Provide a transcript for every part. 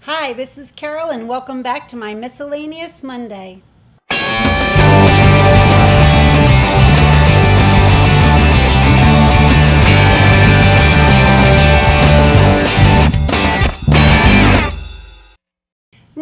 Hi, this is Carol, and welcome back to my Miscellaneous Monday. I'm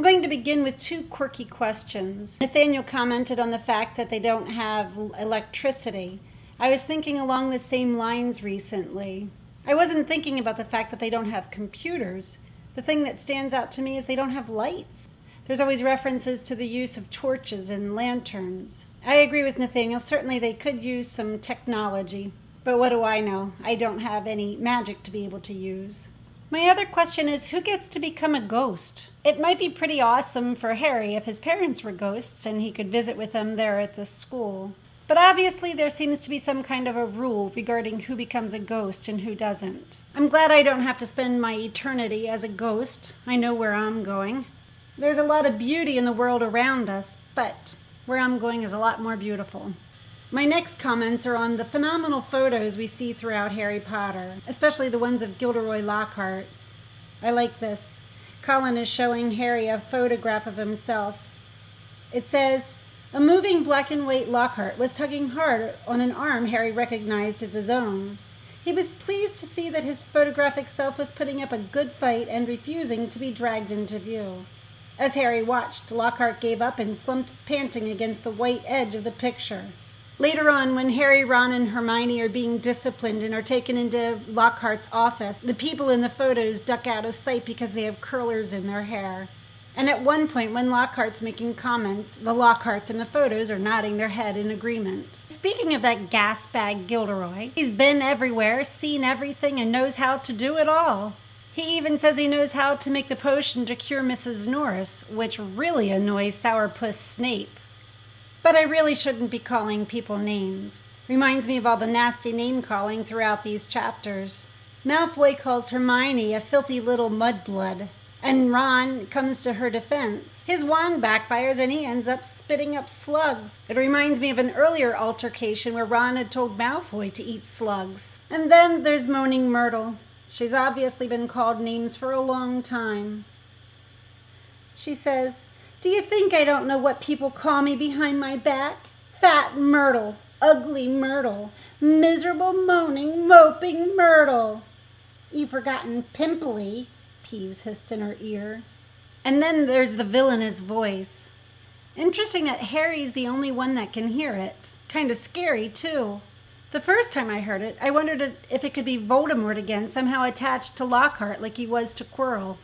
going to begin with two quirky questions. Nathaniel commented on the fact that they don't have electricity. I was thinking along the same lines recently. I wasn't thinking about the fact that they don't have computers. The thing that stands out to me is they don't have lights. There's always references to the use of torches and lanterns. I agree with Nathaniel. Certainly they could use some technology. But what do I know? I don't have any magic to be able to use. My other question is, who gets to become a ghost? It might be pretty awesome for Harry if his parents were ghosts and he could visit with them there at the school. But obviously there seems to be some kind of a rule regarding who becomes a ghost and who doesn't. I'm glad I don't have to spend my eternity as a ghost. I know where I'm going. There's a lot of beauty in the world around us, but where I'm going is a lot more beautiful. My next comments are on the phenomenal photos we see throughout Harry Potter, especially the ones of Gilderoy Lockhart. I like this. Colin is showing Harry a photograph of himself. It says, "A moving black and white Lockhart was tugging hard on an arm Harry recognized as his own. He was pleased to see that his photographic self was putting up a good fight and refusing to be dragged into view. As Harry watched, Lockhart gave up and slumped panting against the white edge of the picture." Later on, when Harry, Ron, and Hermione are being disciplined and are taken into Lockhart's office, the people in the photos duck out of sight because they have curlers in their hair. And at one point, when Lockhart's making comments, the Lockharts in the photos are nodding their head in agreement. Speaking of that gas bag Gilderoy, he's been everywhere, seen everything, and knows how to do it all. He even says he knows how to make the potion to cure Mrs. Norris, which really annoys Sourpuss Snape. But I really shouldn't be calling people names. Reminds me of all the nasty name-calling throughout these chapters. Malfoy calls Hermione a filthy little mudblood, and Ron comes to her defense. His wand backfires and he ends up spitting up slugs. It reminds me of an earlier altercation where Ron had told Malfoy to eat slugs. And then there's Moaning Myrtle. She's obviously been called names for a long time. She says, "Do you think I don't know what people call me behind my back? Fat Myrtle, ugly Myrtle, miserable, moaning, moping Myrtle." "You've forgotten Pimply," Peeves hissed in her ear. And then there's the villainous voice. Interesting that Harry's the only one that can hear it. Kind of scary, too. The first time I heard it, I wondered if it could be Voldemort again, somehow attached to Lockhart like he was to Quirrell.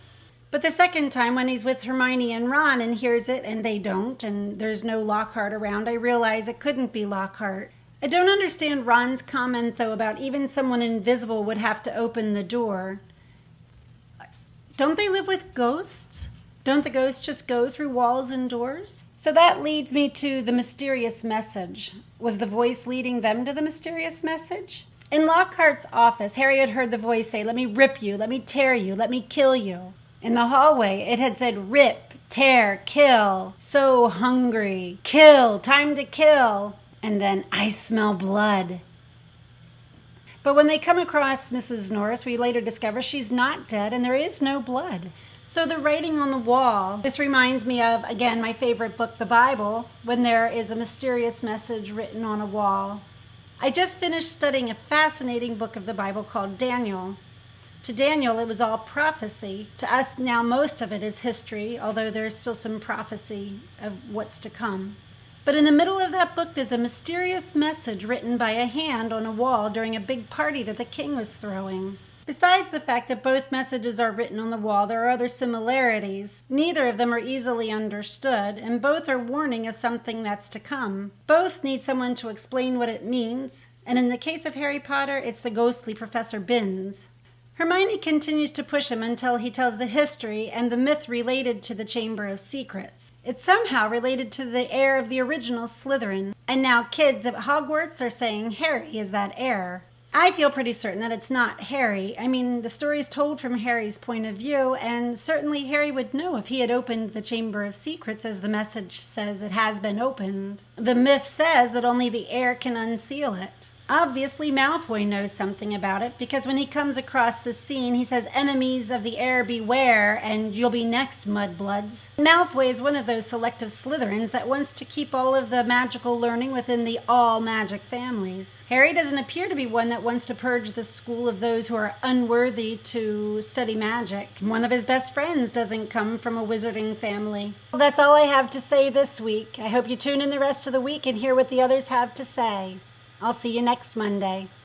But the second time, when he's with Hermione and Ron and hears it and they don't, and there's no Lockhart around, I realize it couldn't be Lockhart. I don't understand Ron's comment, though, about even someone invisible would have to open the door. Don't they live with ghosts? Don't the ghosts just go through walls and doors? So that leads me to the mysterious message. Was the voice leading them to the mysterious message? In Lockhart's office, Harry had heard the voice say, "Let me rip you, let me tear you, let me kill you." In the hallway, it had said, "Rip, tear, kill, so hungry, kill, time to kill," and then, "I smell blood." But when they come across Mrs. Norris, we later discover she's not dead and there is no blood. So the writing on the wall, this reminds me of, again, my favorite book, the Bible, when there is a mysterious message written on a wall. I just finished studying a fascinating book of the Bible called Daniel. To Daniel, it was all prophecy. To us now, most of it is history, although there's still some prophecy of what's to come. But in the middle of that book, there's a mysterious message written by a hand on a wall during a big party that the king was throwing. Besides the fact that both messages are written on the wall, there are other similarities. Neither of them are easily understood, and both are warning of something that's to come. Both need someone to explain what it means, and in the case of Harry Potter, it's the ghostly Professor Binns. Hermione continues to push him until he tells the history and the myth related to the Chamber of Secrets. It's somehow related to the heir of the original Slytherin, and now kids at Hogwarts are saying Harry is that heir. I feel pretty certain that it's not Harry. I mean, the story's told from Harry's point of view, and certainly Harry would know if he had opened the Chamber of Secrets, as the message says it has been opened. The myth says that only the heir can unseal it. Obviously, Malfoy knows something about it, because when he comes across the scene, he says, "Enemies of the air beware," and "You'll be next, mudbloods." Malfoy is one of those selective Slytherins that wants to keep all of the magical learning within the all-magic families. Harry doesn't appear to be one that wants to purge the school of those who are unworthy to study magic. One of his best friends doesn't come from a wizarding family. Well, that's all I have to say this week. I hope you tune in the rest of the week and hear what the others have to say. I'll see you next Monday.